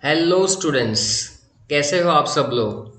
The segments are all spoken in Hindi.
Hello students. कैसे हो आप सब लोग?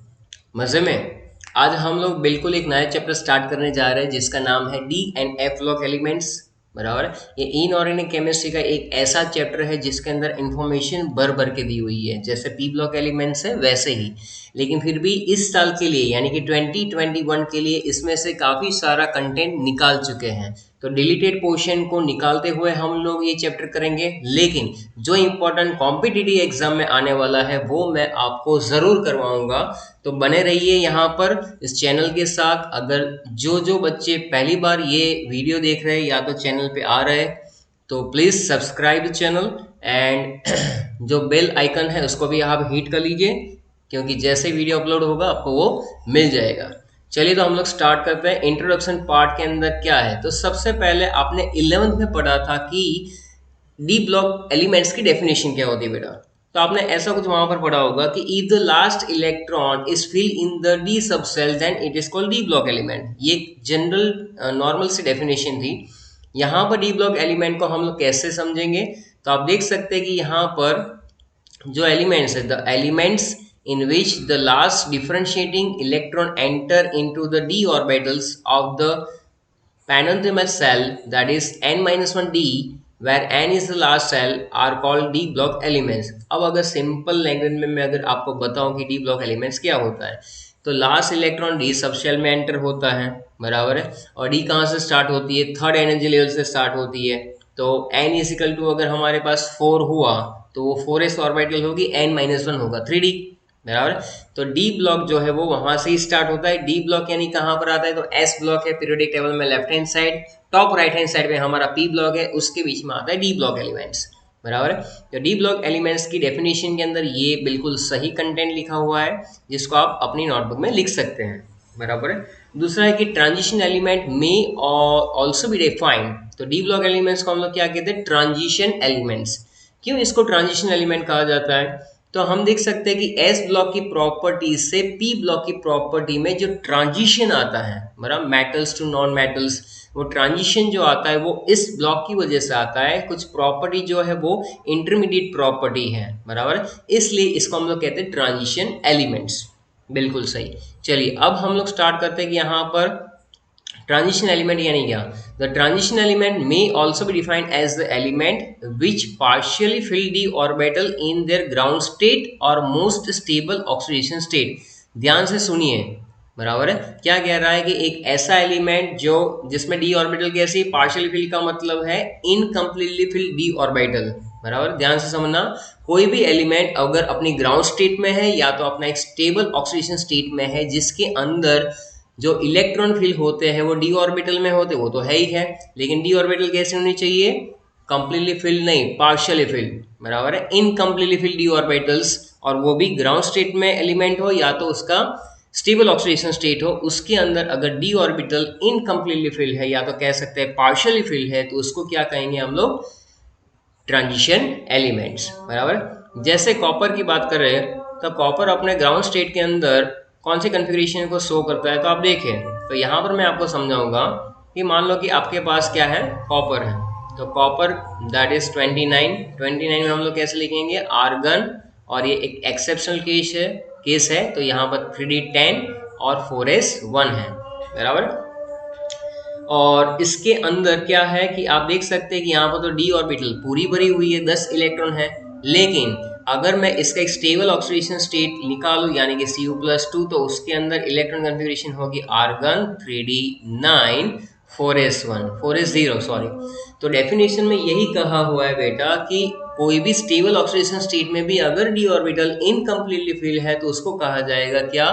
मज़े में। आज हम लोग बिल्कुल एक नया चैप्टर स्टार्ट करने जा रहे हैं जिसका नाम है D and F block elements. बराबर। ये इनऑर्गेनिक केमिस्ट्री का एक ऐसा चैप्टर है जिसके अंदर इंफॉर्मेशन भर भर के दी हुई है, जैसे पी ब्लॉक एलिमेंट्स है वैसे ही। लेकिन फिर भी इस साल के लिए यानी कि 2021 के लिए इसमें से काफ़ी सारा कंटेंट निकाल चुके हैं। तो डिलीटेड पोर्शन को निकालते हुए हम लोग ये चैप्टर करेंगे, लेकिन जो इम्पोर्टेंट कॉम्पिटिटिव एग्जाम में आने वाला है वो मैं आपको ज़रूर करवाऊंगा। तो बने रहिए यहाँ पर इस चैनल के साथ। अगर जो जो बच्चे पहली बार ये वीडियो देख रहे हैं या तो चैनल पे आ रहे हैं तो प्लीज़ सब्सक्राइब चैनल एंड जो बेल आइकन है उसको भी आप हिट कर लीजिए, क्योंकि जैसे वीडियो अपलोड होगा आपको वो मिल जाएगा। चलिए तो हम लोग स्टार्ट करते हैं। इंट्रोडक्शन पार्ट के अंदर क्या है, तो सबसे पहले आपने 11th में पढ़ा था कि डी ब्लॉक एलिमेंट्स की डेफिनेशन क्या होती है बेटा। तो आपने ऐसा कुछ वहां पर पढ़ा होगा कि if the last electron is fill in the d sub shell then it is called d block element. ये जनरल नॉर्मल सी डेफिनेशन थी। यहाँ पर डी ब्लॉक एलिमेंट को हम लोग कैसे समझेंगे, तो आप देख सकते हैं कि यहाँ पर जो एलिमेंट्स है, the elements in which the last differentiating electron enter into the d orbitals of the parenchymal cell, that is n-1d, where n is the last cell, are called d block elements। अब अगर सिंपल लैंग्वेज में मैं अगर आपको बताऊं कि डी ब्लॉक एलिमेंट्स क्या होता है, तो last electron d subshell में एंटर होता है, बराबर है। और डी कहाँ से स्टार्ट होती है, थर्ड एनर्जी लेवल से स्टार्ट होती है। तो n इजिकल टू अगर हमारे पास 4 हुआ तो वो 4s ऑर्बिटल होगी, n-1 होगा 3d, बराबर। तो डी ब्लॉक जो है वो वहां से ही स्टार्ट होता है। डी ब्लॉक यानी कहाँ पर आता है, तो एस ब्लॉक है पीरियोडिक टेबल में left hand side, top right hand side में हमारा पी ब्लॉक है, उसके बीच में आता है डी ब्लॉक एलिमेंट्स, बराबर है। तो डी ब्लॉक एलिमेंट्स की डेफिनेशन के अंदर ये बिल्कुल सही कंटेंट लिखा हुआ है जिसको आप अपनी नोटबुक में लिख सकते हैं, बराबर है। दूसरा है कि ट्रांजिशन एलिमेंट में ऑल्सो बी डिफाइंड। तो डी ब्लॉक एलिमेंट्स को हम लोग क्या कहते हैं, ट्रांजिशन एलिमेंट्स। क्यों इसको ट्रांजिशन एलिमेंट कहा जाता है, तो हम देख सकते हैं कि एस ब्लॉक की प्रॉपर्टी से पी ब्लॉक की प्रॉपर्टी में जो ट्रांजिशन आता है, बराबर, मेटल्स टू नॉन मेटल्स, वो ट्रांजिशन जो आता है वो इस ब्लॉक की वजह से आता है। कुछ प्रॉपर्टी जो है वो इंटरमीडिएट प्रॉपर्टी है, बराबर, इसलिए इसको हम लोग कहते हैं ट्रांजिशन एलिमेंट्स। बिल्कुल सही। चलिए अब हम लोग स्टार्ट करते हैं कि यहाँ पर ट्रांजिशन एलिमेंट यानी क्या। The transition element may also be defined as the element which partially fill d orbital in their ground state और मोस्ट स्टेबल ऑक्सीडेशन स्टेट। ध्यान से सुनिए, बराबर है। क्या कह रहा है कि एक ऐसा एलिमेंट जो जिसमें डी ऑर्बिटल कैसी, पार्शियली फिल का मतलब है इनकम्प्लीटली फिल डी ऑर्बिटल, बराबर। ध्यान से समझना, कोई भी एलिमेंट अगर अपनी ग्राउंड स्टेट में है या तो अपना एक स्टेबल ऑक्सीडेशन स्टेट में है जिसके अंदर जो इलेक्ट्रॉन फिल होते हैं वो डी ऑर्बिटल में होते, वो तो है ही है, लेकिन डी ऑर्बिटल कैसे होनी चाहिए, कंप्लीटली फिल नहीं, पार्शियली फिल, बराबर है। इनकम्प्लीटली फिल डी ऑर्बिटल्स, और वो भी ग्राउंड स्टेट में एलिमेंट हो या तो उसका स्टेबल ऑक्सीडेशन स्टेट हो, उसके अंदर अगर डी ऑर्बिटल इनकम्प्लीटली फिल है या तो कह सकते हैं पार्शियली फिल है, तो उसको क्या कहेंगे हम लोग, ट्रांजिशन एलिमेंट्स, बराबर। जैसे कॉपर की बात कर रहे हैं, तो कॉपर अपने ग्राउंड स्टेट के अंदर कौन से कन्फिग्रेशन को शो करता है, तो आप देखें, तो यहाँ पर मैं आपको समझाऊंगा कि मान लो कि आपके पास क्या है, कॉपर है। तो कॉपर दैट इज 29 में हम लोग कैसे लिखेंगे, आर्गन, और ये एक एक्सेप्शनल केस है, तो यहाँ पर 3d10 और 4s1 है, बराबर। और इसके अंदर क्या है कि आप देख सकते हैं कि यहाँ पर तो डी ऑर्बिटल पूरी भरी हुई है, 10 इलेक्ट्रॉन है, लेकिन अगर मैं इसका एक स्टेबल ऑक्सीडेशन स्टेट निकालूं यानी कि Cu+2, तो उसके अंदर इलेक्ट्रॉन कन्फिग्रेशन होगी आर्गन 3d9 4s0 सॉरी। तो डेफिनेशन में यही कहा हुआ है बेटा कि कोई भी स्टेबल ऑक्सीडेशन स्टेट में भी अगर डी ऑर्बिटल इनकम्प्लीटली फिल है तो उसको कहा जाएगा क्या,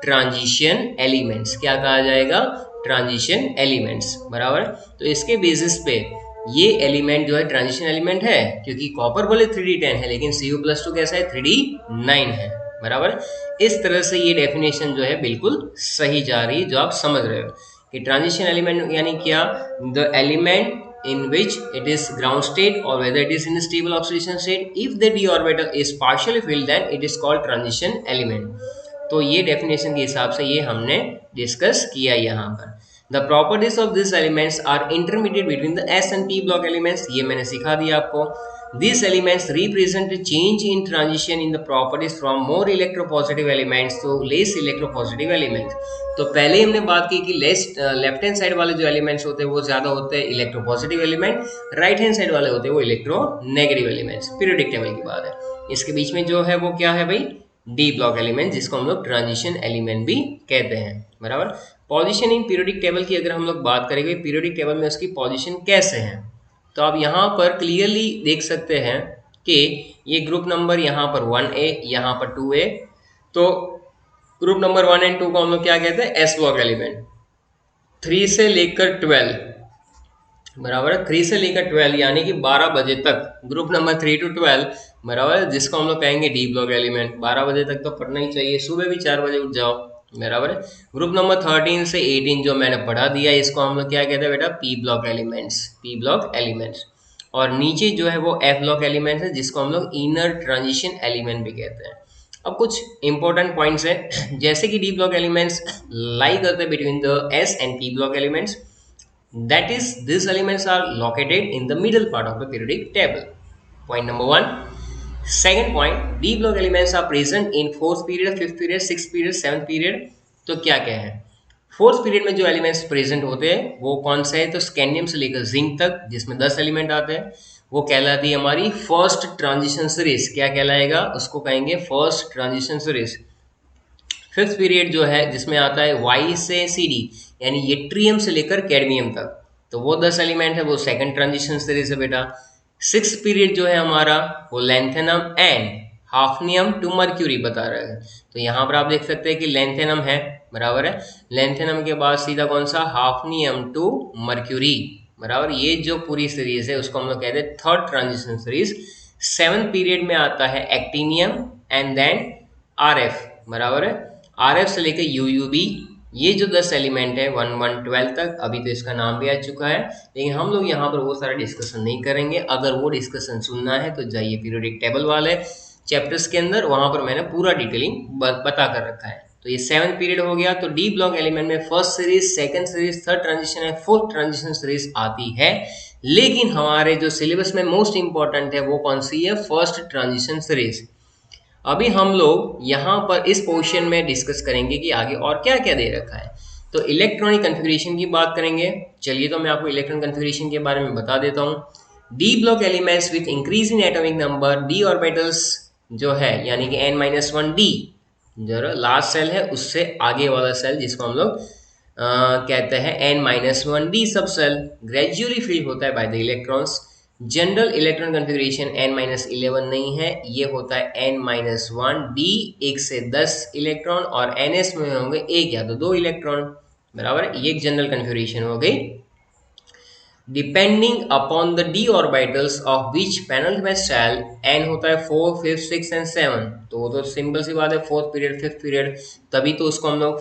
ट्रांजिशन एलिमेंट्स। क्या कहा जाएगा, ट्रांजिशन एलिमेंट्स, बराबर। तो इसके बेसिस पे ये एलिमेंट जो है ट्रांजिशन एलिमेंट है, क्योंकि कॉपर बोले 3d10 है लेकिन Cu+2 कैसा है, 3d9 है, बराबर। इस तरह से ये डेफिनेशन जो है बिल्कुल सही जा रही है, जो आप समझ रहे हो कि ट्रांजिशन एलिमेंट यानी क्या, the element in which it is ground state or whether it is in a stable oxidation state, if the d orbital is partially filled then it is called transition element। तो ये डेफिनेशन के हिसाब से ये हमने डिस्कस किया यहाँ पर। The properties of this elements are intermediate between the s and p block elements, ये मैंने सिखा दिया आपको। These elements represent a change in transition in the properties from more electropositive elements to less electropositive elements. तो पहले हमने बात की कि लेफ्ट हैंड साइड वाले जो एलिमेंट्स होते हैं वो ज्यादा होते हैं electropositive element, right hand side वाले होते हैं वो इलेक्ट्रोनेगेटिव एलिमेंट्स। पीरियोडिक टेबल की बात है। इसके बीच में जो है वो क्या है भाई, डी ब्लॉक एलिमेंट, जिसको हम लोग ट्रांजिशन एलिमेंट भी कहते हैं, बराबर। पोजीशन इन पीरियोडिक टेबल की अगर हम लोग बात करेंगे, पीरियोडिक टेबल में उसकी पोजीशन कैसे है, तो आप यहाँ पर क्लियरली देख सकते हैं कि ये ग्रुप नंबर यहाँ पर 1A, यहाँ पर 2A, तो ग्रुप नंबर 1 एंड 2 को हम लोग क्या कहते हैं, एस ब्लॉक एलिमेंट। 3 से लेकर 12, बराबर है, 3 से लेकर 12 यानी कि 12 बजे तक ग्रुप नंबर 3 to 12, बराबर है, जिसको हम लोग कहेंगे डी ब्लॉक एलिमेंट। 12 बजे तक तो पढ़ना ही चाहिए, सुबह भी 4 बजे उठ जाओ, बराबर है। ग्रुप नंबर 13 से 18 जो मैंने पढ़ा दिया, इसको हम लोग क्या कहते हैं बेटा, P block elements, P block elements. और नीचे जो है वो एफ ब्लॉक एलिमेंट्स है, जिसको हम लोग इनर ट्रांजिशन एलिमेंट भी कहते हैं। अब कुछ इंपॉर्टेंट पॉइंट्स है, जैसे कि डी ब्लॉक एलिमेंट्स लाई करते हैं between the s and p block elements, that is these elements are located in the middle part of the periodic table. Point number 1. Second point, d block elements are present in fourth period, fifth period, sixth period, seventh period. तो क्या क्या है, फोर्थ पीरियड में जो एलिमेंट्स प्रेजेंट होते हैं वो कौन से है, तो स्कैंडियम से लेकर जिंक तक, जिसमें 10 एलिमेंट आते हैं, वो कहलाती है हमारी फर्स्ट ट्रांजिशन सीरीज। क्या कहलाएगा, उसको कहेंगे first transition series. Fifth period जो है जिसमें आता है वाई से सी डी, यानी येट्रियम से लेकर कैडमियम तक, तो वो 10 एलिमेंट है, वो सेकंड ट्रांजिशन सीरीज है बेटा। सिक्स पीरियड जो है हमारा वो lanthanum and hafnium to mercury बता रहा है। तो यहाँ पर आप देख सकते हैं कि लेंथेनम है, बराबर है, लेंथेनम के बाद सीधा कौन सा, हाफनियम टू मर्क्यूरी, बराबर। ये जो पूरी सीरीज है उसको हम लोग कहते हैं third transition series. Seventh period में आता है actinium and then R F, बराबर है, आर एफ से लेकर यूयूबी, ये जो 10 एलिमेंट है 1, 1, 12 तक, अभी तो इसका नाम भी आ चुका है, लेकिन हम लोग यहाँ पर वो सारा डिस्कशन नहीं करेंगे। अगर वो डिस्कशन सुनना है तो जाइए पीरियोडिक टेबल वाले चैप्टर्स के अंदर, वहां पर मैंने पूरा डिटेलिंग बता कर रखा है। तो ये 7th पीरियड हो गया। तो डी ब्लॉक एलिमेंट में first series, second series, third transition है, फोर्थ ट्रांजिशन सीरीज आती है, लेकिन हमारे जो सिलेबस में मोस्ट इंपॉर्टेंट है वो कौन सी है, फर्स्ट ट्रांजिशन सीरीज। अभी हम लोग यहाँ पर इस पोर्शन में डिस्कस करेंगे कि आगे और क्या क्या दे रखा है। तो इलेक्ट्रॉनिक कन्फिगरेशन की बात करेंगे। चलिए तो मैं आपको इलेक्ट्रॉनिक कन्फिगरेशन के बारे में बता देता हूँ। D block elements with increase in atomic number, D orbitals जो है यानी कि n-1d, जो लास्ट सेल है उससे आगे वाला सेल जिसको हम लोग कहते हैं n-1d सब सेल, ग्रेजुअली फिल होता है by the electrons. General electron configuration n-11 नहीं है, ये होता है n-1d, 1 से 10 इलेक्ट्रॉन, और ns में होंगे 1 या तो 2 इलेक्ट्रॉन, बराबर। ये एक जनरल कन्फिगरेशन हो गई। Depending upon the d orbitals of which penultimate shell, n होता है 4, 5, 6 एंड 7, तो वो तो सिंपल सी बात है, फोर्थ पीरियड, फिफ्थ पीरियड, तभी तो उसको हम लोग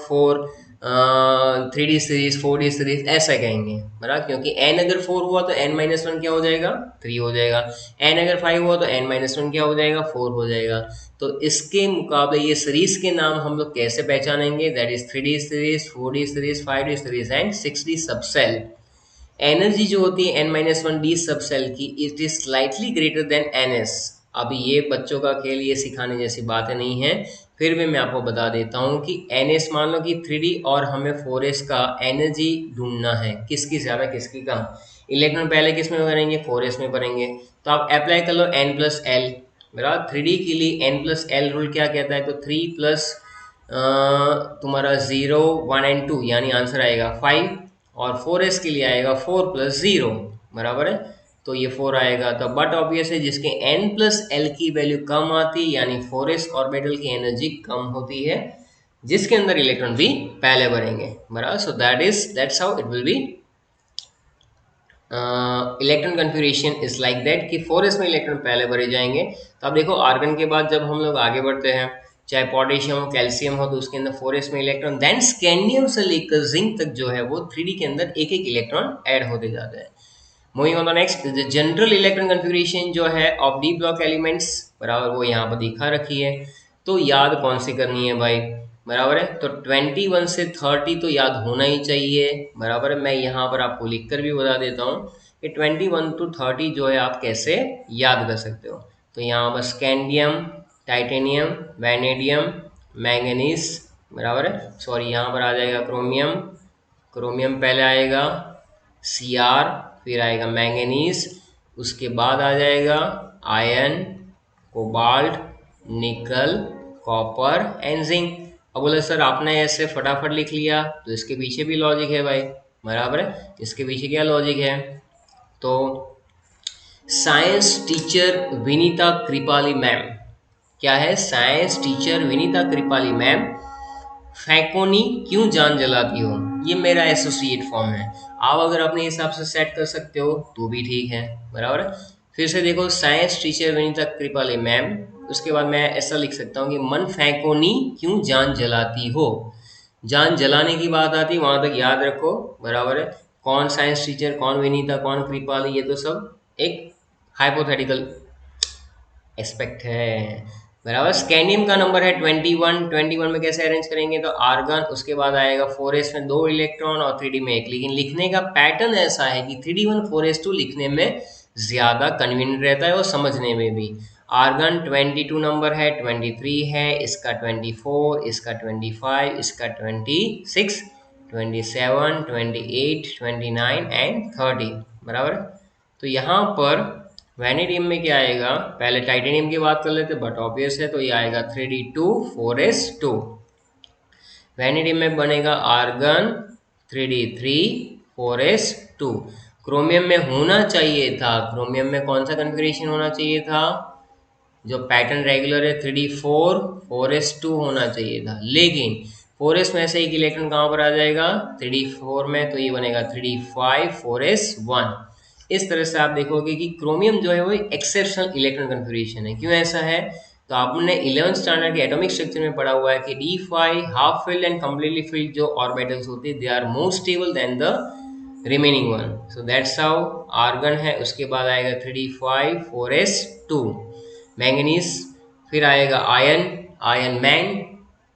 3D सीरीज, 4D सीरीज ऐसा कहेंगे, बराबर, क्योंकि n अगर 4 हुआ तो n-1 क्या हो जाएगा, 3 हो जाएगा, n अगर 5 हुआ तो n-1 क्या हो जाएगा, 4 हो जाएगा। तो इसके मुकाबले ये सीरीज के नाम हम लोग कैसे पहचानेंगे, that is 3D series, 4D series, 5D series and 6D subshell. Energy जो होती है n-1d सब सेल की, it is slightly greater than ns। अभी ये बच्चों का खेल, ये सिखाने जैसी बातें नहीं है, फिर भी मैं आपको बता देता हूँ कि ns मान लो कि 3d और हमें 4s का एनर्जी ढूंढना है, किसकी ज़्यादा किसकी कम। इलेक्ट्रॉन पहले किस में भरेंगे, 4s में भरेंगे, तो आप अप्लाई कर लो n+l, बराबर। 3d के लिए n+l रूल क्या कहता है, तो 3 प्लस तुम्हारा 0, 1 एंड 2 यानी आंसर आएगा 5, और 4s के लिए आएगा 4 + 0, बराबर है, तो ये 4 आएगा। तो बट ऑब्वियस है जिसके n+l की वैल्यू कम आती है, यानी 4s ऑर्बिटल की एनर्जी कम होती है, जिसके अंदर इलेक्ट्रॉन भी पहले भरेंगे, बराबर। So that's how it will be. Electron configuration is like that कि 4s में इलेक्ट्रॉन पहले भरे जाएंगे। तो अब देखो आर्गन के बाद जब हम लोग आगे बढ़ते हैं, चाहे पोटेशियम हो, कैल्शियम हो, तो उसके अंदर 4s में इलेक्ट्रॉन, देन स्कैंडियम से लेकर जिंक तक जो है वो 3d के अंदर एक एक इलेक्ट्रॉन ऐड होते जाते हैं। Moving on the next, the general electron configuration जो है ऑफ डी ब्लॉक एलिमेंट्स, बराबर, वो यहाँ पर दिखा रखी है। तो याद कौन सी करनी है भाई, बराबर है, तो 21 से 30 तो याद होना ही चाहिए, बराबर है। मैं यहाँ पर आपको लिख कर भी बता देता हूँ कि 21 to 30 जो है आप कैसे याद कर सकते हो। तो यहाँ पर स्कैंडियम, टाइटेनियम, वैनेडियम, मैंगनीज, बराबर है, सॉरी यहाँ पर आ जाएगा क्रोमियम, क्रोमियम पहले आएगा, Cr, फिर आएगा मैंगनीज, उसके बाद आ जाएगा आयरन, कोबाल्ट, निकल, कॉपर एंड जिंक। अब बोले सर आपने ऐसे फटाफट लिख लिया, तो इसके पीछे भी लॉजिक है भाई, बराबर है। इसके पीछे क्या लॉजिक है, तो science teacher Vinita Kripali ma'am, क्या है, science teacher Vinita Kripali ma'am फैकोनी क्यों जान जलाती हो, ये मेरा एसोसिएट फॉर्म है। आप अगर अपने हिसाब से सेट कर सकते हो तो भी ठीक है, बराबर है। फिर से देखो, science teacher Vinita Kripali ma'am, उसके बाद मैं ऐसा लिख सकता हूँ कि मन फैकोनी क्यों जान जलाती हो। जान जलाने की बात आती, वहां तक याद रखो, बराबर है। कौन साइंस टीचर, कौन विनीता, कौन कृपाली, ये तो सब एक हाइपोथेटिकल एस्पेक्ट है, बराबर। स्कैंडियम का नंबर है 21। 21 में कैसे अरेंज करेंगे, तो आर्गन, उसके बाद आएगा 4s में 2 इलेक्ट्रॉन और 3d में 1, लेकिन लिखने का पैटर्न ऐसा है कि 3d1 4s2 लिखने में ज्यादा कन्वीनियंट रहता है और समझने में भी। आर्गन 22 नंबर है, 23 है, इसका 24, इसका 25, इसका 26, 27, 28, 29 एंड 30, बराबर। तो यहाँ पर वैनेडियम में क्या आएगा, पहले टाइटेनियम की बात कर लेते बट ऑब्वियस है, तो ये आएगा 3d2 4s2। वैनेडियम में बनेगा आर्गन 3d3 4s2। क्रोमियम में होना चाहिए था, क्रोमियम में कौन सा कन्फिगरेशन होना चाहिए था, जो पैटर्न रेगुलर है 3d4 4s2 होना चाहिए था, लेकिन 4s में से एक इलेक्ट्रॉन कहाँ पर आ जाएगा, 3d4 में, तो ये बनेगा 3d5 4s1। इस तरह से आप देखोगे कि क्रोमियम जो है वो एक्सेप्शनल इलेक्ट्रॉन कन्फिगरेशन है। क्यों ऐसा है, तो आपने 11th स्टैंडर्ड के एटॉमिक स्ट्रक्चर में पढ़ा हुआ है कि d5 half filled and completely filled जो ऑर्बिटल्स होते हैं, they are more stable than the remaining one, so that's how argon है। उसके बाद आएगा 3d5 4s2 मैंगनीज, फिर आएगा आयन, आयन मैंग,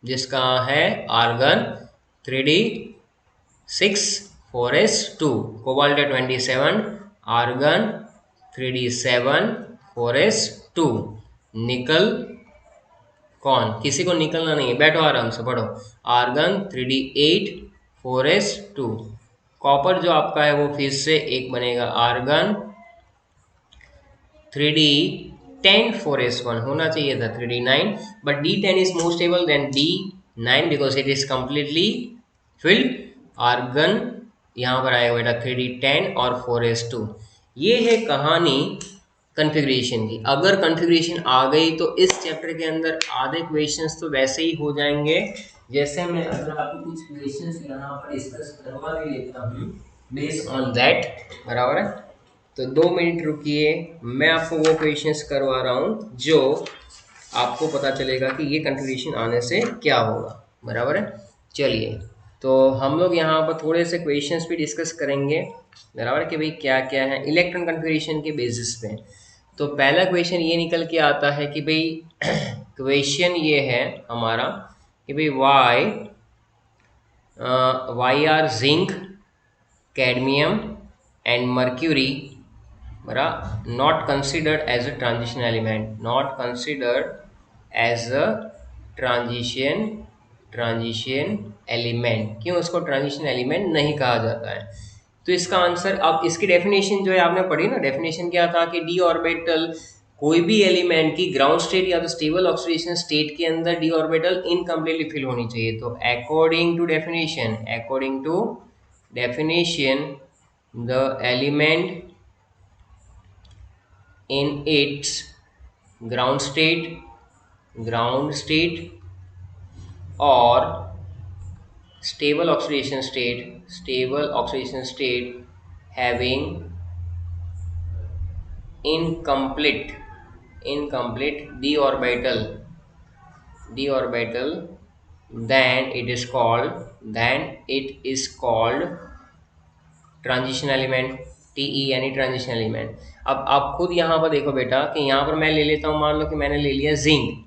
जिसका है argon 3d6 4s2, cobalt 27, argon 3d7 4s2, निकल, कौन, किसी को निकलना नहीं है, बैठो आराम से पढ़ो, आर्गन 3d8 4s2, कॉपर जो आपका है वो फिर से एक बनेगा आर्गन 3d10 4s1, होना चाहिए था 3d9, but d10 is more stable than d9 because it is completely filled. Argon यहाँ पर आएगा बेटा 3d10 और 4s2। ये है कहानी कन्फिग्रेशन की। अगर कन्फिग्रेशन आ गई तो इस चैप्टर के अंदर आधे क्वेश्चंस तो वैसे ही हो जाएंगे। जैसे मैं अगर आपको कुछ क्वेश्चंस यहाँ पर डिस्कस करवा भी लेता हूँ बेस्ड ऑन दैट, बराबर है, तो 2 मिनट रुकिए, मैं आपको वो क्वेश्चंस करवा रहा हूँ जो आपको पता चलेगा कि ये कन्फिग्रेशन आने से क्या होगा, बराबर है। चलिए, तो हम लोग यहाँ पर थोड़े से क्वेश्चंस भी डिस्कस करेंगे, बराबर, कि भाई क्या क्या है इलेक्ट्रॉन कन्फिग्रेशन के बेसिस पे। तो पहला क्वेश्चन ये निकल के आता है कि भाई क्वेश्चन ये है हमारा कि भाई why are zinc, cadmium and mercury not considered as a transition element, not considered as a transition element। क्यों उसको ट्रांजिशन एलिमेंट नहीं कहा जाता है, तो इसका आंसर, अब इसकी डेफिनेशन जो है आपने पढ़ी ना, डेफिनेशन क्या था कि डी ऑर्बिटल कोई भी एलिमेंट की ग्राउंड स्टेट या तो स्टेबल ऑक्सीडेशन स्टेट के अंदर डी ऑर्बिटल इनकम्प्लीटली फिल होनी चाहिए। तो according to definition the element in its ground state or stable oxidation state having incomplete d orbital, then it is called transition element, TE यानी ट्रांजिशन एलिमेंट। अब आप खुद यहाँ पर देखो बेटा कि यहाँ पर मैं ले लेता हूँ, मान लो कि मैंने ले लिया जिंक,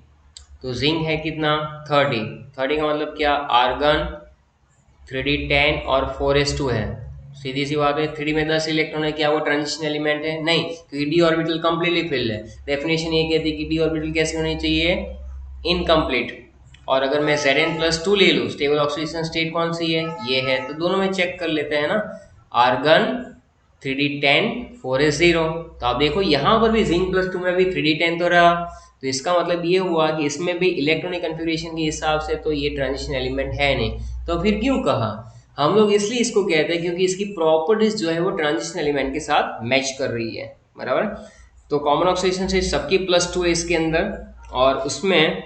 तो जिंक है कितना 30 का मतलब क्या, आर्गन 3d10 और 4s2 है, सीधी सी बात है, 3D में 10 इलेक्ट्रॉन है, क्या वो ट्रांजिशन एलिमेंट है? नहीं, क्योंकि डी ऑर्बिटल कंप्लीटली फिल्ड है। डेफिनेशन ये कहती है कि डी ऑर्बिटल कैसी होनी चाहिए? इनकम्प्लीट। और अगर मैं Zn+2 ले लूँ, स्टेबल ऑक्सीडेशन स्टेट कौन सी है? ये है। तो दोनों में चेक कर लेते हैं ना। Argon 3D10 4s0। तो आप देखो यहाँ पर भी Zn+2 में भी 3D10 तो रहा, तो इसका मतलब ये हुआ कि इसमें भी इलेक्ट्रॉनिक कन्फिग्रेशन के हिसाब से तो ये ट्रांजिशन एलिमेंट है नहीं। तो फिर क्यों कहा? हम लोग इसलिए इसको कहते हैं क्योंकि इसकी प्रॉपर्टीज जो है वो ट्रांजिशन एलिमेंट के साथ मैच कर रही है, बराबर। तो कॉमन ऑक्सीडेशन से सबकी +2 है इसके अंदर, और उसमें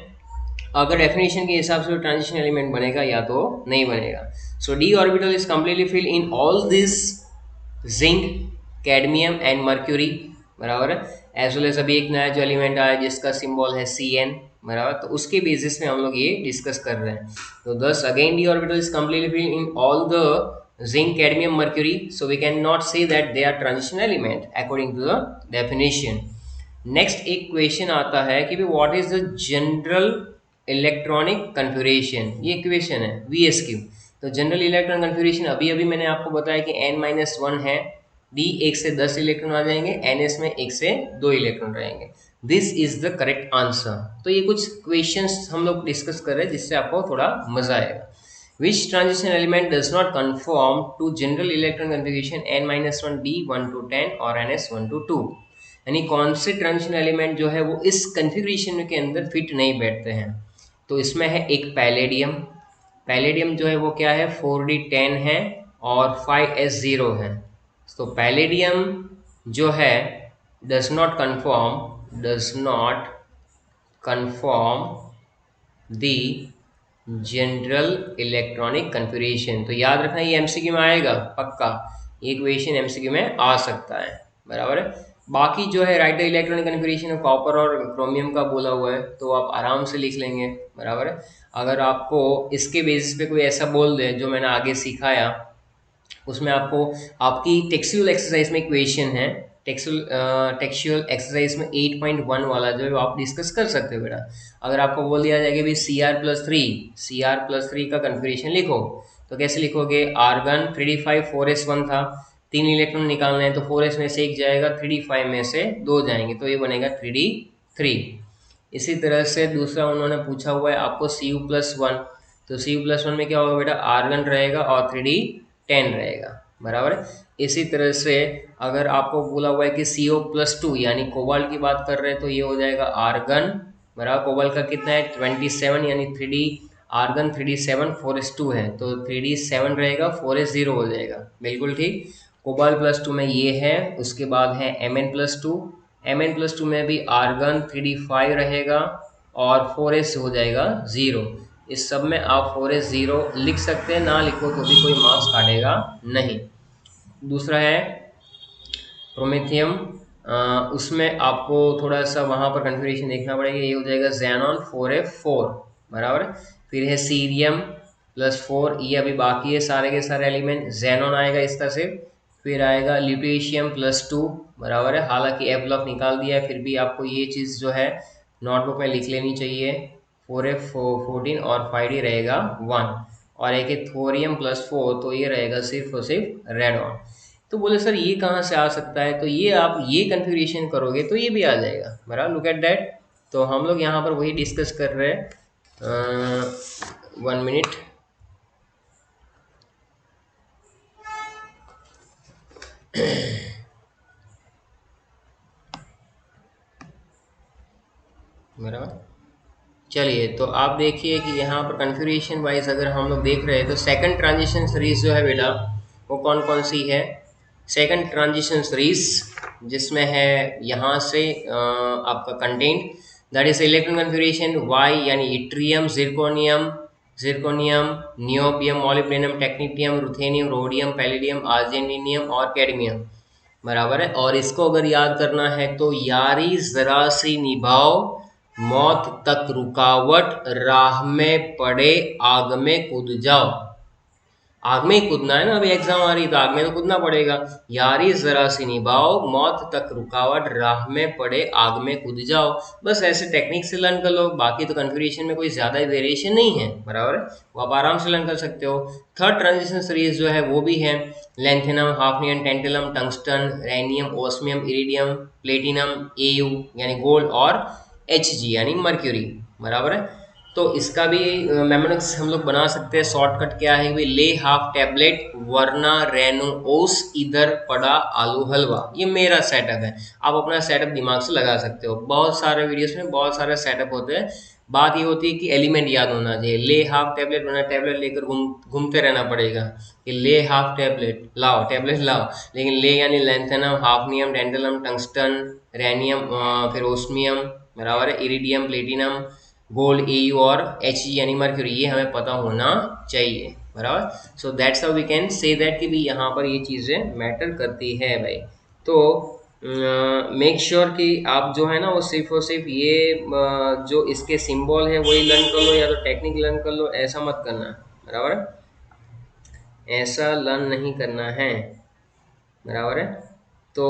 अगर डेफिनेशन के हिसाब से ट्रांजिशन एलिमेंट बनेगा या तो नहीं बनेगा। So d orbital is completely filled in all this zinc, cadmium and mercury, बराबर है। एज वेल एज अभी एक नया जो एलिमेंट आया जिसका सिंबल है Cn, बराबर। तो उसके बेसिस में हम लोग ये डिस्कस कर रहे हैं। तो दस again d orbital is completely filled in all the zinc, cadmium, mercury, so we can not say that they are transition element according to the definition. Next एक क्वेश्चन आता है कि what is the general electronic configuration. ये क्वेश्चन है VSQ। तो जनरल इलेक्ट्रॉन कन्फिग्रेशन अभी अभी मैंने आपको बताया कि n-1 है, D 1 से 10 इलेक्ट्रॉन आ जाएंगे, NS में 1 से 2 इलेक्ट्रॉन रहेंगे। This is the correct answer. तो ये कुछ क्वेश्चंस हम लोग डिस्कस कर रहे हैं जिससे आपको थोड़ा मजा आएगा। Which transition element does not conform to general electron configuration n-1 D 1 to 10 और NS 1 to 2? यानी कौन से ट्रांजिशन एलिमेंट जो है वो इस कन्फिग्रेशन के अंदर फिट नहीं बैठते हैं। तो इसमें है एक पैलेडियम। पैलेडियम जो है वो क्या है? 4D10 है और 5s0 है। तो पैलेडियम जो है does not conform the general electronic configuration. तो याद रखना ये MCQ में आएगा पक्का, ये क्वेश्चन MCQ में आ सकता है, बराबर है। बाकी जो है right the electronic configuration copper और क्रोमियम का बोला हुआ है तो आप आराम से लिख लेंगे, बराबर है। अगर आपको इसके बेसिस पे कोई ऐसा बोल दे जो मैंने आगे सिखाया, उसमें आपको आपकी टेक्सुअल एक्सरसाइज में क्वेश्चन है, टेक्सुअल एक्सरसाइज में 8.1 वाला जो है आप डिस्कस कर सकते हो बेटा। अगर आपको बोल दिया जाए कि भाई Cr+3 का कन्फिग्रेशन लिखो, तो कैसे लिखोगे? आर्गन 3D5 4s1 था, 3 इलेक्ट्रॉन निकालना है तो 4s में से 1 जाएगा, 3D5 में से 2 जाएंगे, तो ये बनेगा 3D3। इसी तरह से दूसरा उन्होंने पूछा हुआ है आपको Cu+1, तो Cu+1 में क्या होगा बेटा? आर्गन रहेगा और 3D10 रहेगा, बराबर है। इसी तरह से अगर आपको बोला हुआ है कि CO+2 यानी कोबाल्ट की बात कर रहे हैं तो ये हो जाएगा आर्गन, बराबर। कोबाल्ट का कितना है? 27, यानी 3D आर्गन 3D7 4s2 है, तो 3D7 रहेगा, 4s0 हो जाएगा, बिल्कुल ठीक। कोबाल्ट +2 में ये है। उसके बाद है Mn+2 में भी आर्गन 3D5 रहेगा और 4s हो जाएगा 0। इस सब में आप 4s0 लिख सकते हैं, ना लिखो तो भी कोई मार्क्स काटेगा नहीं। दूसरा है प्रोमेथियम, उसमें आपको थोड़ा सा वहाँ पर कन्फिग्रेशन देखना पड़ेगा, ये हो जाएगा Xenon 4f4, बराबर। फिर है Cerium+4, ये अभी बाकी है सारे के सारे एलिमेंट। Xenon आएगा इसका सिर्फ। फिर आएगा Lutetium+2, बराबर है। हालांकि F ब्लॉक निकाल दिया है, फिर भी आपको ये चीज़ जो है नोटबुक में लिख लेनी चाहिए। 4f14 और 5D रहेगा 1, और एक है Thorium+4, तो ये रहेगा सिर्फ और सिर्फ रेडॉन। तो बोले सर ये कहाँ से आ सकता है? तो ये आप ये कन्फिग्रेशन करोगे तो ये भी आ जाएगा, बराबर। Look at that. तो हम लोग यहाँ पर वही डिस्कस कर रहे हैं। 1 मिनट। बराबर। चलिए, तो आप देखिए कि यहाँ पर कन्फिग्रेशन वाइज अगर हम लोग देख रहे हैं तो सेकंड ट्रांजिशन सीरीज जो है बेटा वो कौन कौन सी है? सेकंड ट्रांजिशन सीरीज जिसमें है यहाँ से आपका content, that is electron configuration Y, यानी yttrium, zirconium, niobium, molybdenum, technetium, ruthenium, rhodium, palladium, argentum और कैडमियम, बराबर है। और इसको अगर याद करना है तो यारी जरा सी निभाओ, मौत तक रुकावट, राह में पड़े आग में कूद जाओ। आग में ही कूदना है ना, अभी एग्जाम आ रही है तो आग में तो कूदना पड़ेगा। यारी जरा सी निभाओ, मौत तक रुकावट, राह में पड़े आग में कूद जाओ। बस ऐसे टेक्निक से लर्न कर लो, बाकी तो कन्फिग्रेशन में कोई ज्यादा वेरिएशन नहीं है, बराबर है, वो आप आराम से लर्न कर सकते हो। थर्ड ट्रांजिशन सीरीज जो है वो भी है, lanthanum, hafnium, tantalum, tungsten, rhenium, osmium, iridium, platinum, AU यानी गोल्ड और एच यानी मर्क्यूरी, बराबर है। तो इसका भी मेमोनिक्स हम लोग बना सकते हैं। शॉर्टकट क्या है भाई, ले हाफ टैबलेट वरना रेनो ओस इधर पड़ा आलू हलवा, ये मेरा सेटअप है। आप अपना सेटअप दिमाग से लगा सकते हो, बहुत सारे वीडियोस में बहुत सारे सेटअप होते हैं। बात ये होती है कि एलिमेंट याद होना चाहिए। ले हाफ टैबलेट वरना टैबलेट लेकर घूमते रहना पड़ेगा कि ले हाफ टैबलेट लाओ, टैबलेट लाओ। लेकिन ले यानी lanthanum, hafnium, tantalum, tungsten, rhenium, फिर ओस्मियम, बराबर है, इरिडियम, प्लेटिनम, गोल्ड, एयू और एच यानी मर्क्यूरी, ये हमें पता होना चाहिए, बराबर। So that's how we can say that कि भी यहाँ पर ये चीज़ें मैटर करती है भाई। तो मेक श्योर कि आप जो है ना वो सिर्फ और सिर्फ ये जो इसके सिंबल है वही लर्न कर लो या तो टेक्निक लर्न कर लो, ऐसा मत करना, बराबर, ऐसा लर्न नहीं करना है, बराबर है। तो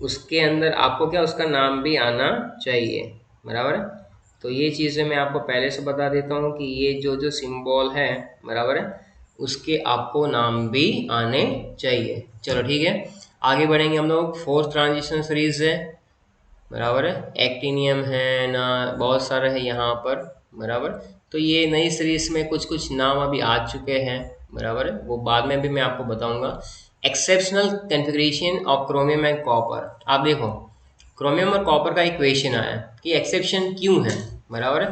उसके अंदर आपको क्या उसका नाम भी आना चाहिए, बराबर है। तो ये चीज़ें मैं आपको पहले से बता देता हूँ कि ये जो जो सिंबल है, बराबर है, उसके आपको नाम भी आने चाहिए। चलो ठीक है, आगे बढ़ेंगे हम लोग। फोर्थ ट्रांजिशन सीरीज है, बराबर है, एक्टिनियम है ना, बहुत सारे है यहाँ पर, बराबर। तो ये नई सीरीज में कुछ कुछ नाम अभी आ चुके हैं, बराबर है, वो बाद में भी मैं आपको बताऊंगा। Exceptional configuration of chromium and copper. आप देखो, क्रोमियम और कॉपर का इक्वेशन आया कि एक्सेप्शन क्यों है, बराबर है।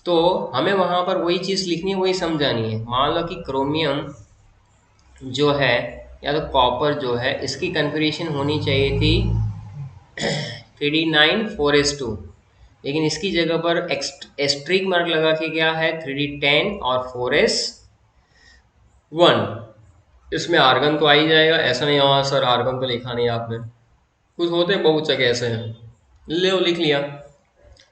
तो हमें वहां पर वही चीज़ लिखनी है, वही समझानी है। मान लो कि क्रोमियम जो है या तो कॉपर जो है, इसकी कॉन्फ़िगरेशन होनी चाहिए थी 3D9 4s2, लेकिन इसकी जगह पर एस्ट्रिक मार्क लगा के क्या है 3D10 और 4s1। इसमें आर्गन तो आ ही जाएगा, ऐसा नहीं होगा सर आर्गन तो लिखा नहीं आपने, कुछ होते हैं बहुत जगह ऐसे हैं, ले लिख लिया।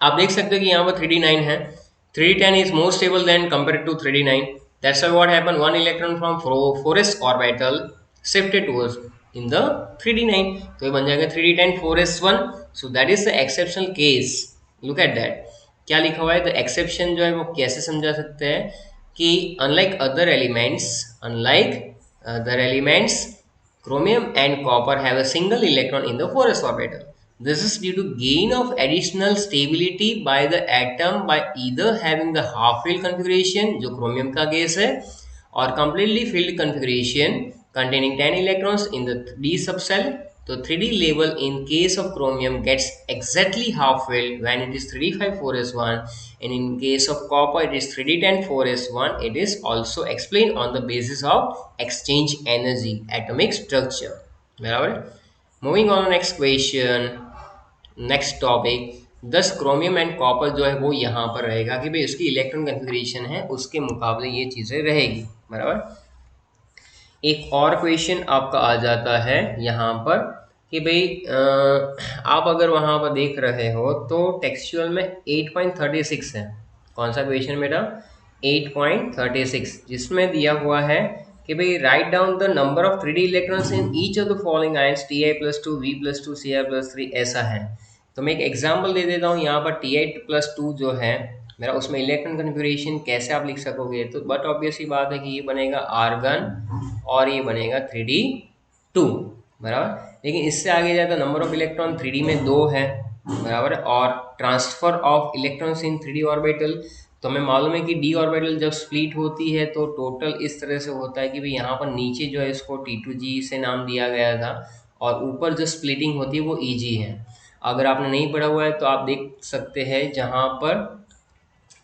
आप देख सकते हो कि यहाँ पर 3D9 है, 3D10 is more stable than compared to 3D9. That's why what happened, one electron from 4s orbital shifted towards in the 3D9, तो ये बन जाएगा 3D10 4s1। so that is the exceptional case, look at that, क्या लिखा हुआ है। तो एक्सेप्शन जो है वो कैसे समझा सकते हैं कि unlike other elements chromium and copper have a single electron in the 4s orbital. This is due to gain of additional stability by the atom by either having the half filled configuration जो chromium का केस है, और completely filled configuration containing 10 electrons in the d subcell. तो 3D label in case of chromium gets exactly half filled when it is 3D5 4s1, and in case of copper it is 3D10 4s1. It is also explained on the basis of exchange energy atomic structure, बराबर। Moving on next question, next topic. दस क्रोमियम एंड कॉपर जो है वो यहाँ पर रहेगा कि भाई उसकी इलेक्ट्रॉन कन्फिग्रेशन है उसके मुकाबले ये चीज़ें रहेगी, बराबर। एक और क्वेश्चन आपका आ जाता है यहाँ पर कि भाई आप अगर वहाँ पर देख रहे हो तो टेक्सचुअल में 8.36 है। कौन सा क्वेश्चन बेटा, 8.36, जिसमें दिया हुआ है कि भाई write down the number of 3D electrons in each of the following ions Ti+2 V+2 Cr+3, ऐसा है। तो मैं एक एग्जांपल दे देता हूँ यहाँ पर। Ti+2 जो है मेरा, उसमें इलेक्ट्रॉन कन्फिग्रेशन कैसे आप लिख सकोगे, तो बट ऑब्वियस ही बात है कि ये बनेगा आर्गन और ये बनेगा 3D2, बराबर। लेकिन इससे आगे जाए तो नंबर ऑफ इलेक्ट्रॉन 3D में 2 है, बराबर, और transfer of electrons in 3D orbital. तो हमें मालूम है कि डी ऑर्बिटल जब स्प्लिट होती है तो टोटल इस तरह से होता है कि भाई यहाँ पर नीचे जो है इसको T2G से नाम दिया गया था, और ऊपर जो स्प्लिटिंग होती है वो EG है। अगर आपने नहीं पढ़ा हुआ है तो आप देख सकते हैं, जहाँ पर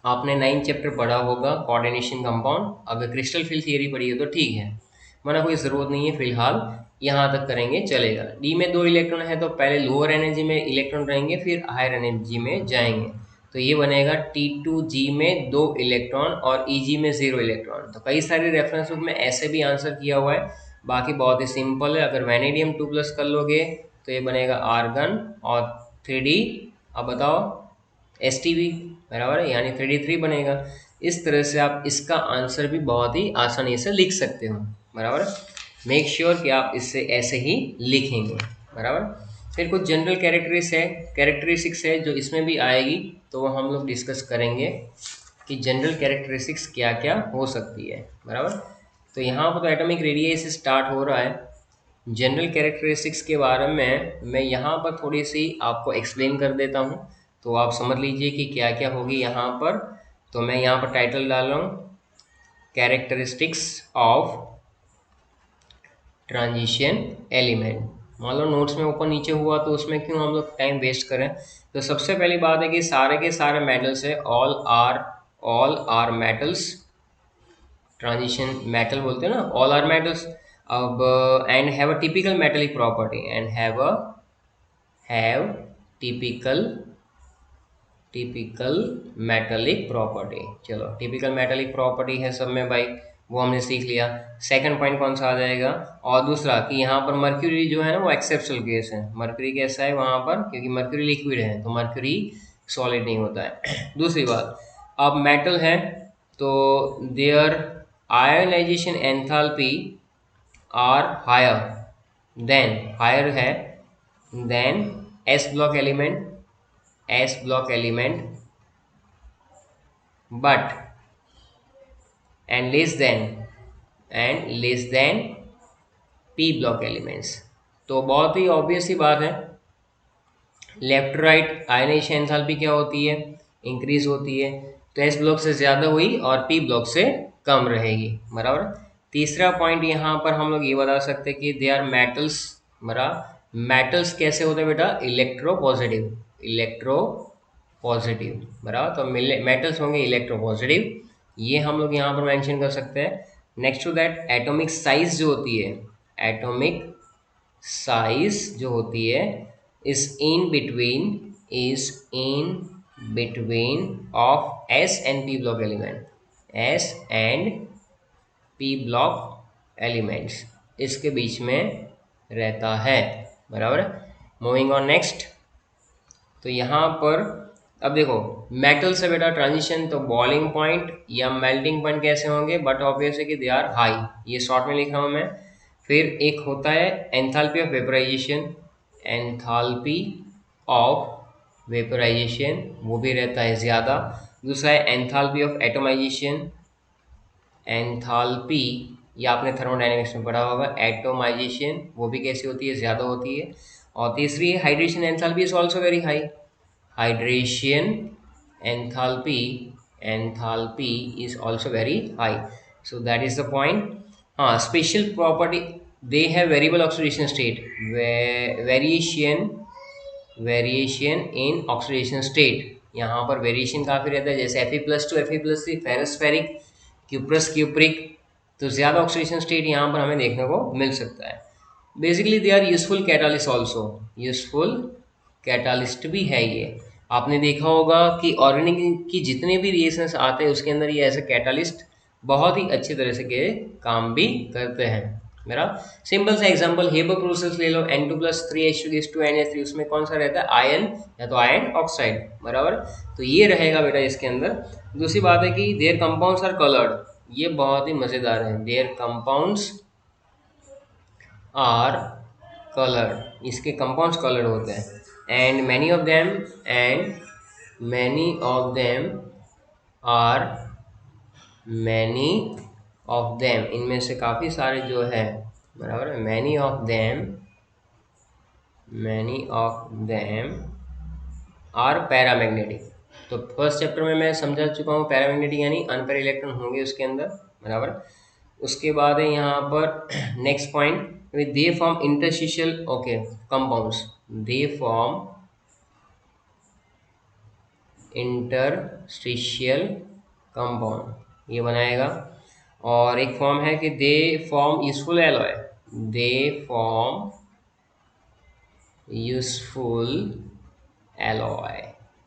आपने 9 चैप्टर पढ़ा होगा कोऑर्डिनेशन कंपाउंड, अगर क्रिस्टल फील्ड थियरी पढ़ी है तो ठीक है, वरना कोई ज़रूरत नहीं है, फिलहाल यहाँ तक करेंगे चलेगा। डी में 2 इलेक्ट्रॉन है तो पहले लोअर एनर्जी में इलेक्ट्रॉन रहेंगे, फिर हायर एनर्जी में जाएंगे। तो ये बनेगा T2G में 2 इलेक्ट्रॉन और EG में 0 इलेक्ट्रॉन। तो कई सारे रेफरेंस बुक में ऐसे भी आंसर किया हुआ है, बाकी बहुत ही सिंपल है। अगर वैनेडियम 2+ कर लोगे तो ये बनेगा आर्गन और 3D, अब बताओ STV, बराबर है, यानी 3D3 बनेगा। इस तरह से आप इसका आंसर भी बहुत ही आसानी से लिख सकते हो, बराबर। मेक श्योर कि आप इससे ऐसे ही लिखेंगे, बराबर। फिर कुछ जनरल कैरेक्टरिस्टिक्स है जो इसमें भी आएगी, तो वो हम लोग डिस्कस करेंगे कि जनरल कैरेक्टरिस्टिक्स क्या क्या हो सकती है, बराबर। तो यहाँ पर तो एटॉमिक रेडियस से स्टार्ट हो रहा है। जनरल कैरेक्टरिस्टिक्स के बारे में मैं यहाँ पर थोड़ी सी आपको एक्सप्लेन कर देता हूँ, तो आप समझ लीजिए कि क्या क्या होगी यहाँ पर। तो मैं यहाँ पर टाइटल डाल रहा हूँ, कैरेक्टरिस्टिक्स ऑफ ट्रांजिशन एलिमेंट। मान लो नोट्स में ऊपर नीचे हुआ तो उसमें क्यों हम लोग टाइम वेस्ट करें। तो सबसे पहली बात है कि सारे के सारे मेटल्स है, all are metals, transition metal बोलते हैं ना, ऑल आर मेटल्स। अब and have a typical metallic property, and have typical typical metallic property. चलो टिपिकल मेटेलिक प्रॉपर्टी है सब में भाई, वो हमने सीख लिया। सेकंड पॉइंट कौन सा आ जाएगा, और दूसरा कि यहाँ पर मर्क्यूरी जो है ना वो एक्सेप्शनल केस है। मर्क्यूरी कैसा है वहाँ पर, क्योंकि मर्क्यूरी लिक्विड है तो मर्क्यूरी सॉलिड नहीं होता है। दूसरी बात, अब मेटल है तो their ionization enthalpy are higher है than s block element but and less than p block elements. तो बहुत ही ऑब्वियस सी बात है, लेफ्ट राइट आयनाइजेशन एंथैल्पी क्या होती है, इंक्रीज होती है। तो एस ब्लॉक से ज़्यादा हुई और पी ब्लॉक से कम रहेगी, बराबर। तीसरा पॉइंट यहाँ पर हम लोग ये बता सकते हैं कि दे आर मेटल्स, बराबर। मेटल्स कैसे होते हैं बेटा, इलेक्ट्रो पॉजिटिव, बराबर। तो मेटल्स होंगे इलेक्ट्रो पॉजिटिव, ये हम लोग यहाँ पर मेंशन कर सकते हैं। Next to that atomic size जो होती है, एटॉमिक साइज जो होती है is in between of s and p block element, s and p block elements, इसके बीच में रहता है, बराबर। मूविंग ऑन नेक्स्ट, तो यहाँ पर अब देखो मेटल से बेटा ट्रांजिशन तो बॉइलिंग पॉइंट या मेल्टिंग पॉइंट कैसे होंगे, बट ऑब्वियस है कि दे आर हाई, ये शॉर्ट में लिख रहा हूँ मैं। फिर एक होता है enthalpy of vaporisation, enthalpy of vaporisation वो भी रहता है ज़्यादा। दूसरा है एंथैल्पी ऑफ एटोमाइजेशन, एंथैल्पी ये आपने थर्मोडायनेमिक्स में पढ़ा होगा, एटोमाइजेशन वो भी कैसी होती है, ज़्यादा होती है। और तीसरी है hydration enthalpy is also very high, hydration enthalpy is also very high, so that is the point. Special property, they have variable oxidation state, variation in oxidation state, यहाँ पर वेरिएशन काफ़ी रहता है, जैसे Fe+2 Fe+3 फेरोस्फेरिक, क्यूप्रिक, तो ज़्यादा ऑक्सीडेशन स्टेट यहाँ पर हमें देखने को मिल सकता है। Basically they are useful catalyst also, useful catalyst भी है ये। आपने देखा होगा कि ऑर्गेनिक की जितने भी रिएक्शंस आते हैं उसके अंदर ये ऐसे कैटालिस्ट बहुत ही अच्छी तरह से के काम भी करते हैं। मेरा सिंपल सा एग्जांपल हेबर प्रोसेस ले लो, N2+3H2 उसमें कौन सा रहता है, आयन या तो आयन ऑक्साइड, बराबर। तो ये रहेगा बेटा इसके अंदर। दूसरी बात है कि देयर कंपाउंड्स आर कलर्ड, ये बहुत ही मज़ेदार है, देयर कंपाउंड्स आर कलर्ड, इसके कंपाउंड्स कलर्ड होते हैं। एंड मैनी ऑफ देम इनमें से काफ़ी सारे जो है, बराबर है, many of them are paramagnetic. तो फर्स्ट चैप्टर में मैं समझा चुका हूँ, पैरामैग्नेटिक यानी अनपेयर इलेक्ट्रॉन होंगे उसके अंदर, बराबर। उसके बाद है यहाँ पर next point, they form interstitial compounds, they form interstitial compound, ये बनाएगा। और एक फॉर्म है कि they form useful alloy,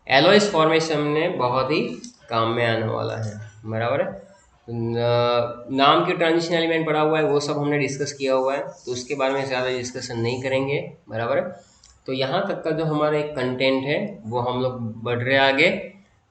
Alois formation में बहुत ही काम में आने वाला है, बराबर है। नाम के ट्रांजिशन एलिमेंट पढ़ा हुआ है, वो सब हमने डिस्कस किया हुआ है, तो उसके बारे में ज़्यादा डिस्कशन नहीं करेंगे, बराबर है। तो यहाँ तक का जो हमारा एक कंटेंट है वो हम लोग बढ़ रहे हैं आगे।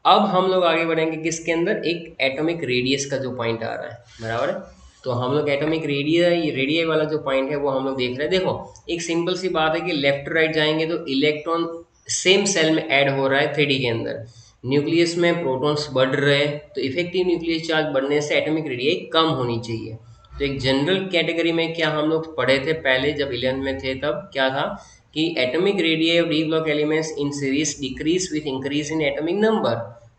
अब हम लोग आगे बढ़ेंगे किसके अंदर, एक एटॉमिक रेडियस का जो पॉइंट आ रहा है, बराबर है। तो हम लोग एटॉमिक रेडियस वाला जो पॉइंट है वो हम लोग देख रहे हैं। देखो एक सिंपल सी बात है कि लेफ्ट राइट जाएंगे तो इलेक्ट्रॉन सेम सेल में ऐड हो रहा है 3D के अंदर, न्यूक्लियस में प्रोटॉन्स बढ़ रहे हैं, तो इफेक्टिव न्यूक्लियस चार्ज बढ़ने से एटॉमिक रेडियस कम होनी चाहिए। तो एक जनरल कैटेगरी में क्या हम लोग पढ़े थे पहले जब 11th में थे, तब क्या था कि atomic radius of D block elements in series decrease with increase in atomic number,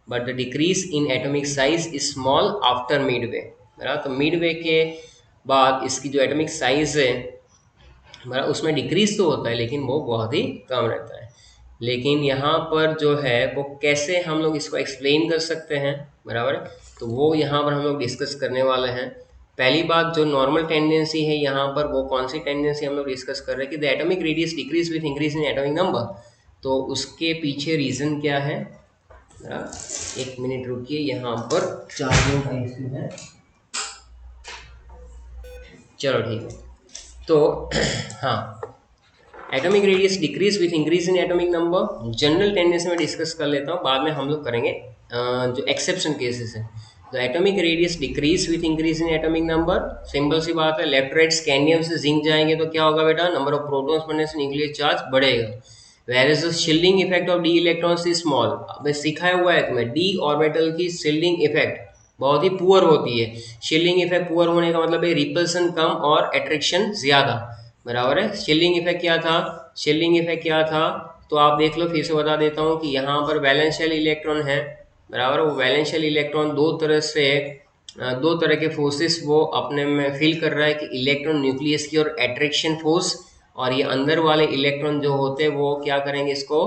but the decrease in atomic size is small after Midway, बराबर। तो मिडवे के बाद इसकी जो एटॉमिक साइज है बराबर उसमें डिक्रीज तो होता है लेकिन वो बहुत ही कम रहता है। लेकिन यहाँ पर जो है वो कैसे हम लोग इसको एक्सप्लेन कर सकते हैं, बराबर। तो वो यहाँ पर हम लोग डिस्कस करने वाले हैं। पहली बात जो नॉर्मल टेंडेंसी है यहाँ पर, वो कौन सी टेंडेंसी हम लोग डिस्कस कर रहे हैं कि the atomic radius decrease with increase in atomic number. तो उसके पीछे रीज़न क्या है, एक मिनट रुकिए, यहाँ पर चार्जिंग का इशू है, चलो ठीक है। तो हाँ, atomic radius decrease with increase in atomic number, general tendency में डिस्कस कर लेता हूँ, बाद में हम लोग करेंगे जो एक्सेप्शन केसेस है। तो atomic radius decrease with increase in atomic number, simple सी बात है, लेफ्ट राइट स्कैंडियम से जिंक जाएंगे तो क्या होगा बेटा, नंबर ऑफ प्रोटॉन्स बढ़ने से न्यूक्लियर चार्ज बढ़ेगा। whereas the shielding effect of d electrons is small, अब सिखाया हुआ है तुम्हें डी ऑर्बिटल की shielding इफेक्ट बहुत ही पुअर होती है। shielding इफेक्ट पुअर होने का मतलब है रिपल्सन कम और अट्रैक्शन ज्यादा, बराबर है। shielding इफेक्ट क्या था, shielding इफेक्ट क्या था, तो आप देख लो, फिर से बता देता हूँ कि यहाँ पर वैलेंशियल इलेक्ट्रॉन है, बराबर। वो वैलेंशियल इलेक्ट्रॉन दो तरह के फोर्सेस वो अपने में फील कर रहा है कि इलेक्ट्रॉन न्यूक्लियस की और अट्रैक्शन फोर्स, और ये अंदर वाले इलेक्ट्रॉन जो होते हैं वो क्या करेंगे, इसको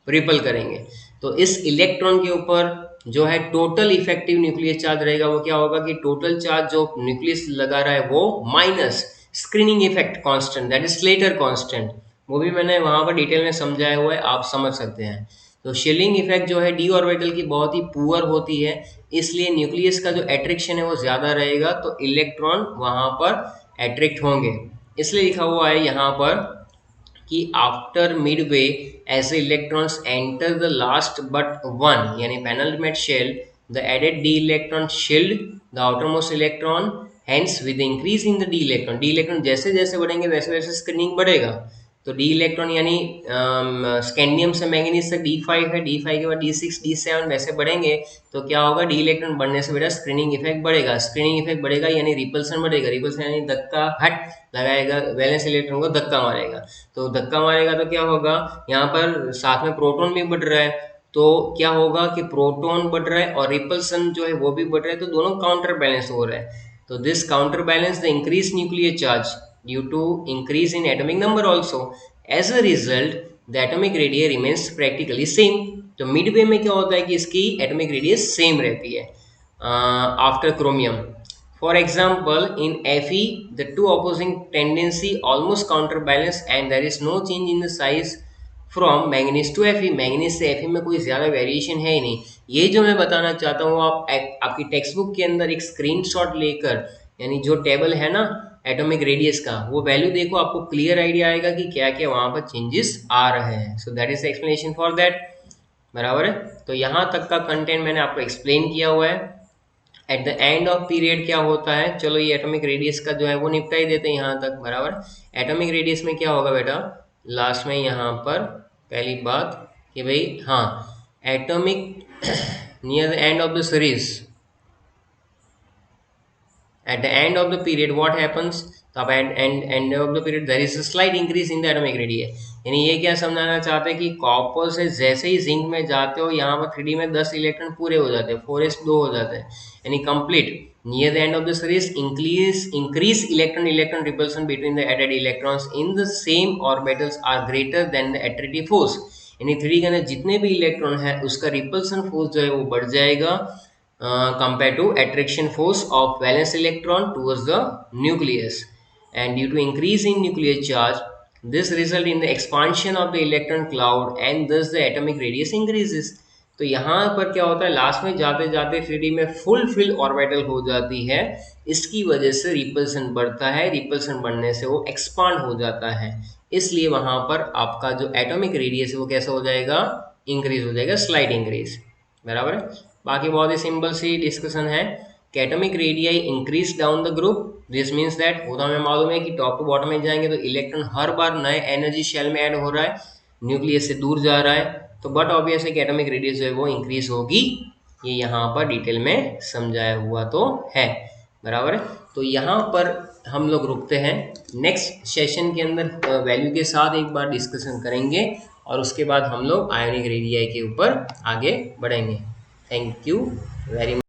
रिपल करेंगे। तो इस इलेक्ट्रॉन के ऊपर जो है टोटल इफेक्टिव न्यूक्लियस चार्ज रहेगा, वो क्या होगा कि टोटल चार्ज जो न्यूक्लियस लगा रहा है वो minus screening effect constant, that is Slater constant, वो भी मैंने वहां पर डिटेल में समझाया हुआ है, आप समझ सकते हैं। तो शिलिंग इफेक्ट जो है डी ऑर्बिटल की बहुत ही पुअर होती है, इसलिए न्यूक्लियस का जो एट्रैक्शन है वो ज्यादा रहेगा, तो इलेक्ट्रॉन वहां पर अट्रैक्ट होंगे। इसलिए लिखा हुआ है यहाँ पर कि after midway as electrons enter the last but one यानी penultimate shell, the added d electron shield the outermost electron, hence with increase in the d electron जैसे जैसे बढ़ेंगे वैसे वैसे स्क्रीनिंग बढ़ेगा। तो डी इलेक्ट्रॉन यानी स्कैंडियम से मैंगनीज तक D5 है, D5 के बाद D6 D7 वैसे बढ़ेंगे, तो क्या होगा, डी इलेक्ट्रॉन बढ़ने से बेटा स्क्रीनिंग इफेक्ट बढ़ेगा, स्क्रीनिंग इफेक्ट बढ़ेगा यानी रिपल्सन बढ़ेगा, रिपल्सन यानी धक्का हट लगाएगा, वैलेंस इलेक्ट्रॉन को धक्का मारेगा। तो धक्का मारेगा तो क्या होगा, यहाँ पर साथ में प्रोटॉन भी बढ़ रहा है, तो क्या होगा कि प्रोटॉन बढ़ रहा है और रिपल्सन जो है वो भी बढ़ रहा है, तो दोनों काउंटर बैलेंस हो रहा है। तो this counter balance the increased nuclear charge due to increase in atomic number also. As a result, the atomic radius remains practically same. तो मिडवे में क्या होता है कि इसकी एटॉमिक रेडियस सेम रहती है after chromium. For example in Fe the two opposing tendency almost counterbalance and there is no change in the size from manganese to Fe, manganese से Fe में कोई ज़्यादा वेरिएशन है ही नहीं। ये जो मैं बताना चाहता हूँ, आप आपकी टेक्स्ट बुक के अंदर एक स्क्रीनशॉट लेकर, यानी जो टेबल है ना एटॉमिक रेडियस का, वो वैल्यू देखो, आपको क्लियर आइडिया आएगा कि क्या क्या वहाँ पर चेंजेस आ रहे हैं। So that is explanation for that, बराबर है। तो यहाँ तक का कंटेंट मैंने आपको एक्सप्लेन किया हुआ है। At the end of period क्या होता है, चलो ये एटॉमिक रेडियस का जो है वो निपटा ही देते हैं यहाँ तक, बराबर। एटॉमिक रेडियस में क्या होगा बेटा, लास्ट में यहाँ पर पहली बात कि भाई हाँ, atomic near the end of the series, at the end of the period what happens, तो अब end of the period there is a slight increase in the atomic radii। यानी ये क्या समझाना चाहते हैं कि कॉपर से जैसे ही जिंक में जाते हो, यहाँ पर 3D में 10 इलेक्ट्रॉन पूरे हो जाते हैं, 4s2 हो जाते हैं, यानी complete. Near the end of the series increase electron repulsion between the added electrons in the same orbitals are greater than the attractive force, यानी 3D के अंदर जितने भी इलेक्ट्रॉन है उसका रिपल्सन फोर्स जो है वो बढ़ जाएगा compared to attraction force of valence electron towards the nucleus, and due to increase in nuclear charge this result in the expansion of the electron cloud and thus the atomic radius increases। तो यहाँ पर क्या होता है, लास्ट में जाते जाते 3D में फुल फिल ऑर्बिटल हो जाती है, इसकी वजह से रिपल्सन बढ़ता है, रिपल्सन बढ़ने से वो एक्सपांड हो जाता है, इसलिए वहां पर आपका जो एटॉमिक रेडियस है वो कैसा हो जाएगा, इंक्रीज हो जाएगा, स्लाइड इंक्रीज, बराबर है। बाकी बहुत ही सिंपल सी डिस्कशन है कि atomic radii increase down the group, this means that, वो तो हमें मालूम है कि टॉप टू बॉटम में जाएंगे तो इलेक्ट्रॉन हर बार नए एनर्जी शेल में ऐड हो रहा है, न्यूक्लियस से दूर जा रहा है, तो बट ऑब्वियस है कि एटॉमिक रेडियस जो है वो इंक्रीज होगी, ये यहाँ पर डिटेल में समझाया हुआ तो है, बराबर है। तो यहाँ पर हम लोग रुकते हैं, नेक्स्ट सेशन के अंदर वैल्यू के साथ एक बार डिस्कशन करेंगे और उसके बाद हम लोग आयोनिक रेडियाई के ऊपर आगे बढ़ेंगे। Thank you very much.